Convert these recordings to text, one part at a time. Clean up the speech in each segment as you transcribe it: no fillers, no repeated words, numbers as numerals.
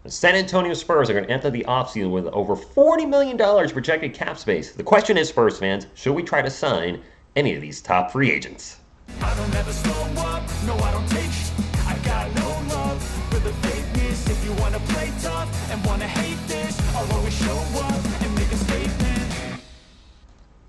The San Antonio Spurs are going to enter the offseason with over $40 million projected cap space. The question is, Spurs fans, should we try to sign any of these top free agents? I don't ever slow up, no I don't take I got no love for the fakeness. If you wanna play tough and wanna hate this, I'll always show up and make a statement.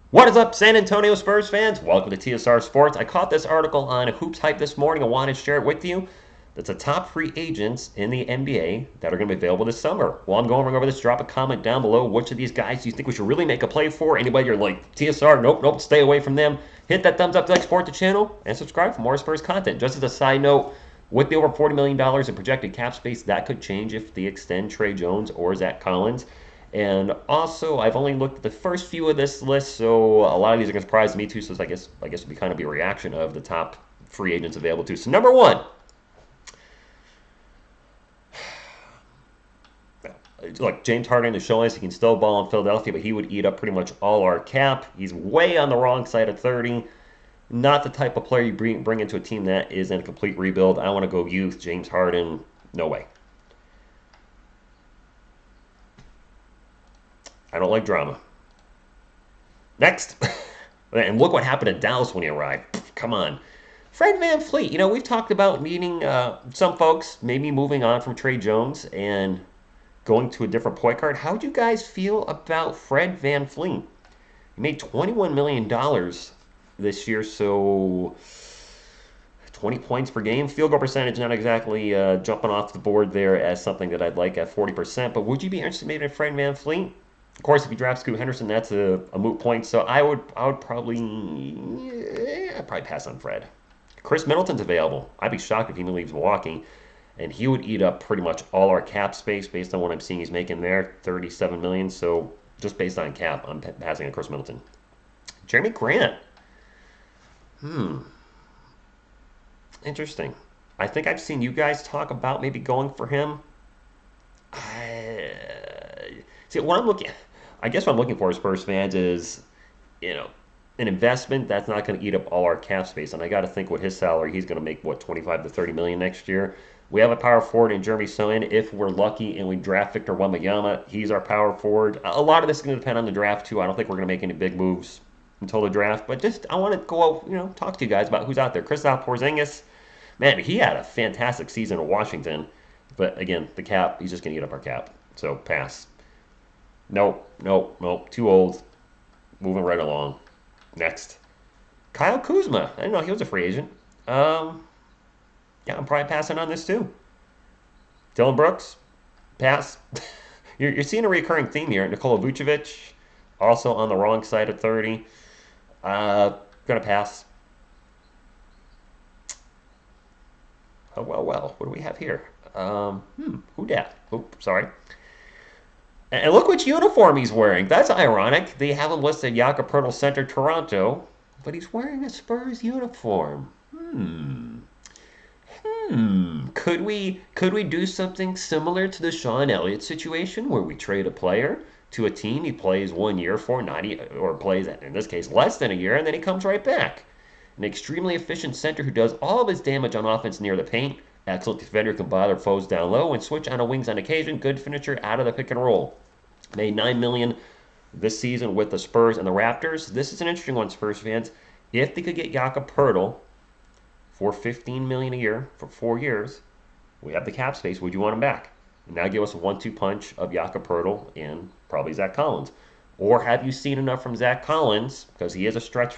What is up, San Antonio Spurs fans? Welcome to TSR Sports. I caught this article on Hoops Hype this morning. I wanted to share it with you. That's the top free agents in the NBA that are going to be available this summer. While I'm going over this, drop a comment down below. Which of these guys do you think we should really make a play for? Anybody you're like, TSR, nope, stay away from them. Hit that thumbs up to support the channel and subscribe for more Spurs content. Just as a side note, with the over $40 million in projected cap space, that could change if they extend Trey Jones or Zach Collins. And also, I've only looked at the first few of this list, so a lot of these are going to surprise me too. So I guess it'll be kind of be a reaction of the top free agents available too. So number one, look, James Harden is showing us he can still ball in Philadelphia, but he would eat up pretty much all our cap. He's way on the wrong side of 30. Not the type of player you bring into a team that is in a complete rebuild. I want to go youth. James Harden, no way. I don't like drama. Next. And look what happened to Dallas when he arrived. Come on. Fred VanVleet. We've talked about meeting some folks, maybe moving on from Trey Jones and going to a different point guard. How do you guys feel about Fred VanVleet? He made $21 million this year, so 20 points per game. Field goal percentage not exactly jumping off the board there as something that I'd like at 40%, but would you be interested maybe in Fred VanVleet? Of course, if you draft Scoot Henderson, that's a moot point. So I would probably I'd probably pass on Fred. Chris Middleton's available. I'd be shocked if he leaves Milwaukee, and he would eat up pretty much all our cap space based on what I'm seeing he's making there, $37 million. So just based on cap, I'm passing on Chris Middleton. Jeremy Grant. Interesting. I think I've seen you guys talk about maybe going for him. See, I guess what I'm looking for as Spurs fans is, an investment that's not going to eat up all our cap space. And I got to think with his salary, he's going to make, 25 to 30 million next year. We have a power forward in Jeremy Sohan. If we're lucky and we draft Victor Wembanyama, he's our power forward. A lot of this is going to depend on the draft, too. I don't think we're going to make any big moves until the draft. But I want to go out, talk to you guys about who's out there. Kristaps Porzingis, man, he had a fantastic season in Washington. But again, the cap, he's just going to eat up our cap. So pass. Nope. Too old. Moving right along. Next. Kyle Kuzma. I didn't know he was a free agent. Yeah, I'm probably passing on this too. Dylan Brooks. Pass. You're seeing a recurring theme here. Nikola Vucevic. Also on the wrong side of 30. Gonna pass. Oh, well. What do we have here? Who dat? Oh, sorry. And look which uniform he's wearing. That's ironic. They have him listed Jakob Poeltl Center Toronto, but he's wearing a Spurs uniform. Could we do something similar to the Sean Elliott situation where we trade a player to a team he plays 1 year for 90 or plays in this case less than a year and then he comes right back? An extremely efficient center who does all of his damage on offense near the paint. Excellent defender, can bother foes down low and switch on a wings on occasion. Good finisher out of the pick and roll. Made $9 million this season with the Spurs and the Raptors. This is an interesting one, Spurs fans. If they could get Jakob Poeltl for $15 million a year for 4 years, we have the cap space. Would you want him back? And now give us a 1-2 punch of Jakob Poeltl and probably Zach Collins. Or have you seen enough from Zach Collins, because he is a stretch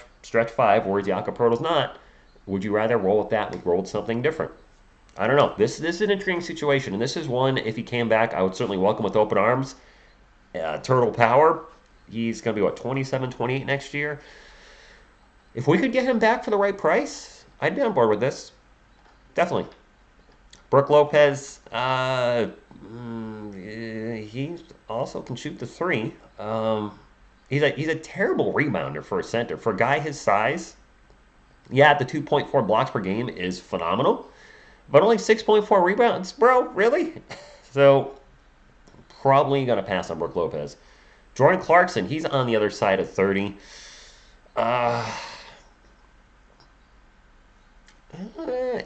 five, whereas Jakob Poeltl's not? Would you rather roll with that, roll with something different? I don't know. This is an intriguing situation, and this is one, if he came back, I would certainly welcome with open arms. Turtle Power, he's going to be, 27, 28 next year? If we could get him back for the right price, I'd be on board with this. Definitely. Brook Lopez, he also can shoot the three. He's a terrible rebounder for a center. For a guy his size, yeah, the 2.4 blocks per game is phenomenal. But only 6.4 rebounds, bro? Really? So, probably going to pass on Brook Lopez. Jordan Clarkson, he's on the other side of 30.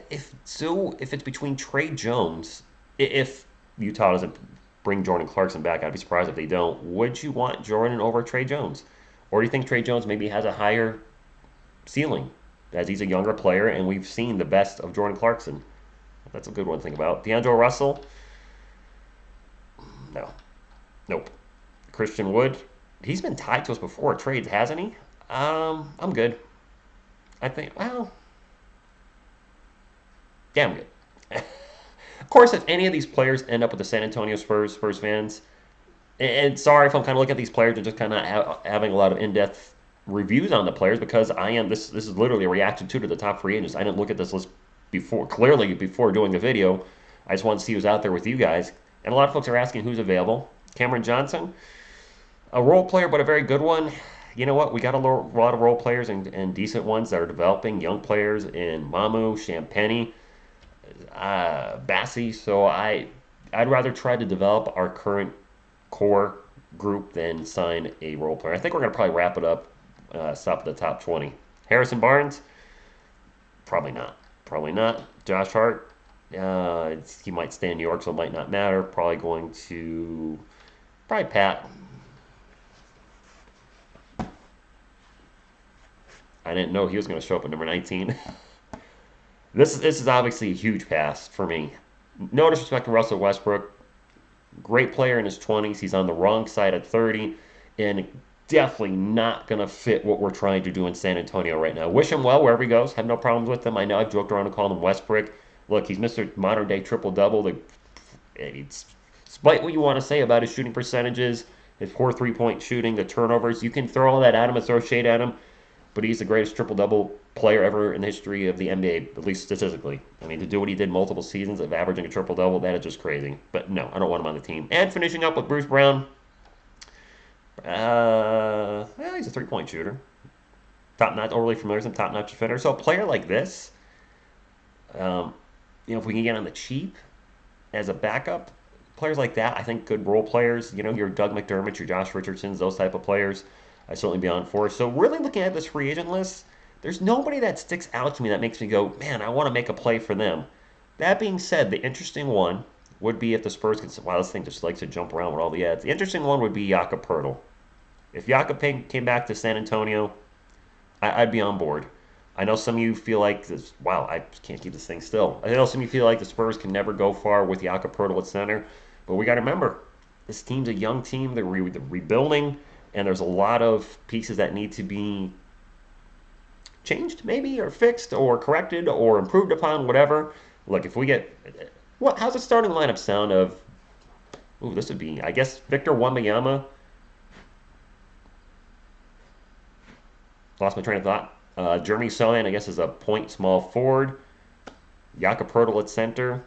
If it's between Trey Jones, if Utah doesn't bring Jordan Clarkson back, I'd be surprised if they don't. Would you want Jordan over Trey Jones? Or do you think Trey Jones maybe has a higher ceiling as he's a younger player and we've seen the best of Jordan Clarkson? That's a good one to think about. D'Angelo Russell? No. Nope. Christian Wood? He's been tied to us before trades, hasn't he? I'm good. I think, well, yeah, I'm good. Of course, if any of these players end up with the San Antonio Spurs fans, and sorry if I'm kind of looking at these players and just kind of having a lot of in-depth reviews on the players because I am this is literally a reaction to the top free agents. I didn't look at this list before doing the video. I just wanted to see who's out there with you guys. And a lot of folks are asking who's available. Cameron Johnson, a role player, but a very good one. You know what? We got a lot of role players and decent ones that are developing, young players in Mamu, Champagny, Bassi. So I'd rather try to develop our current core group than sign a role player. I think we're going to probably wrap it up, stop at the top 20. Harrison Barnes, probably not. Probably not. Josh Hart, he might stay in New York, so it might not matter. Probably Pat. I didn't know he was going to show up at number 19. This is obviously a huge pass for me. No disrespect to Russell Westbrook. Great player in his 20s. He's on the wrong side at 30. And definitely not going to fit what we're trying to do in San Antonio right now. Wish him well wherever he goes. Have no problems with him. I know I've joked around and called him Westbrook. Look, he's Mr. Modern Day Triple-Double. Despite what you want to say about his shooting percentages, his poor three-point shooting, the turnovers, you can throw all that at him and throw shade at him. But he's the greatest triple-double player ever in the history of the NBA, at least statistically. I mean, to do what he did multiple seasons of averaging a triple-double, that is just crazy. But no, I don't want him on the team. And finishing up with Bruce Brown, well, he's a three-point shooter. Top-notch, overly familiar, some top-notch defender. So a player like this, if we can get on the cheap as a backup, players like that, I think good role players, your Doug McDermott, your Josh Richardsons, those type of players, I certainly be on for. So really looking at this free agent list, there's nobody that sticks out to me that makes me go, man, I want to make a play for them. That being said, the interesting one would be if the Spurs could, wow, this thing just likes to jump around with all the ads. The interesting one would be Jakob Poeltl. If Jakob came back to San Antonio, I'd be on board. I know some of you feel like this, wow, I can't keep this thing still. I know some of you feel like the Spurs can never go far with Jakob Poeltl at center, but we got to remember, this team's a young team. They're rebuilding. And there's a lot of pieces that need to be changed, maybe, or fixed, or corrected, or improved upon, whatever. Look, if we get... how's the starting lineup sound of... Ooh, this would be, I guess, Victor Wembanyama. Lost my train of thought. Jeremy Sohan, I guess, is a point small forward. Jakob Poeltl at center.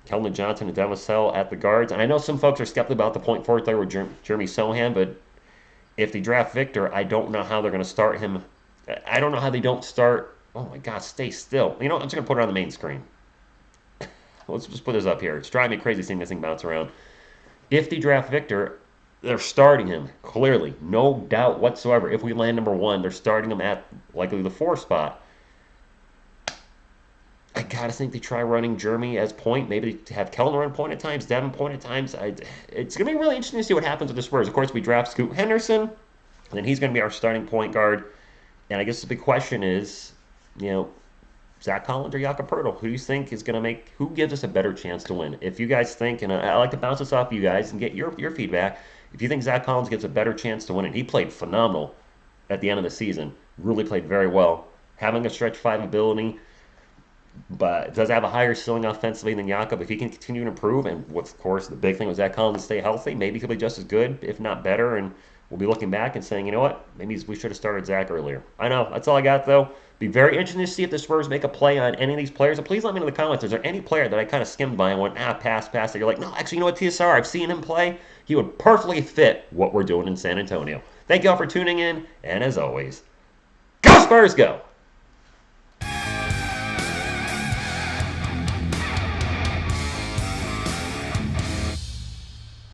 Keldon Johnson and Devin Vassell at the guards. And I know some folks are skeptical about the point forward there with Jeremy Sohan, but... if they draft Victor, I don't know how they're going to start him. I don't know how they don't start. Oh my God, stay still. I'm just going to put it on the main screen. Let's just put this up here. It's driving me crazy seeing this thing bounce around. If they draft Victor, they're starting him, clearly. No doubt whatsoever. If we land number 1, they're starting him at likely the 4 spot. I gotta think they try running Jeremy as point. Maybe they have Keldon run point at times, Devin point at times. It's gonna be really interesting to see what happens with the Spurs. Of course, we draft Scoot Henderson, and then he's gonna be our starting point guard. And I guess the big question is, Zach Collins or Jakob Poeltl? Who do you think is gonna who gives us a better chance to win? If you guys think, and I like to bounce this off you guys and get your feedback. If you think Zach Collins gets a better chance to win, and he played phenomenal at the end of the season, really played very well, having a stretch 5 ability. But does have a higher ceiling offensively than Jakob. If he can continue to improve, and of course the big thing was Zach Collins to stay healthy, maybe he could be just as good, if not better. And we'll be looking back and saying, you know what, maybe we should have started Zach earlier. I know, that's all I got though. Be very interesting to see if the Spurs make a play on any of these players. And please let me know in the comments, is there any player that I kind of skimmed by and went, pass, that you're like, no, actually, you know what, TSR, I've seen him play. He would perfectly fit what we're doing in San Antonio. Thank you all for tuning in, and as always, go Spurs, go!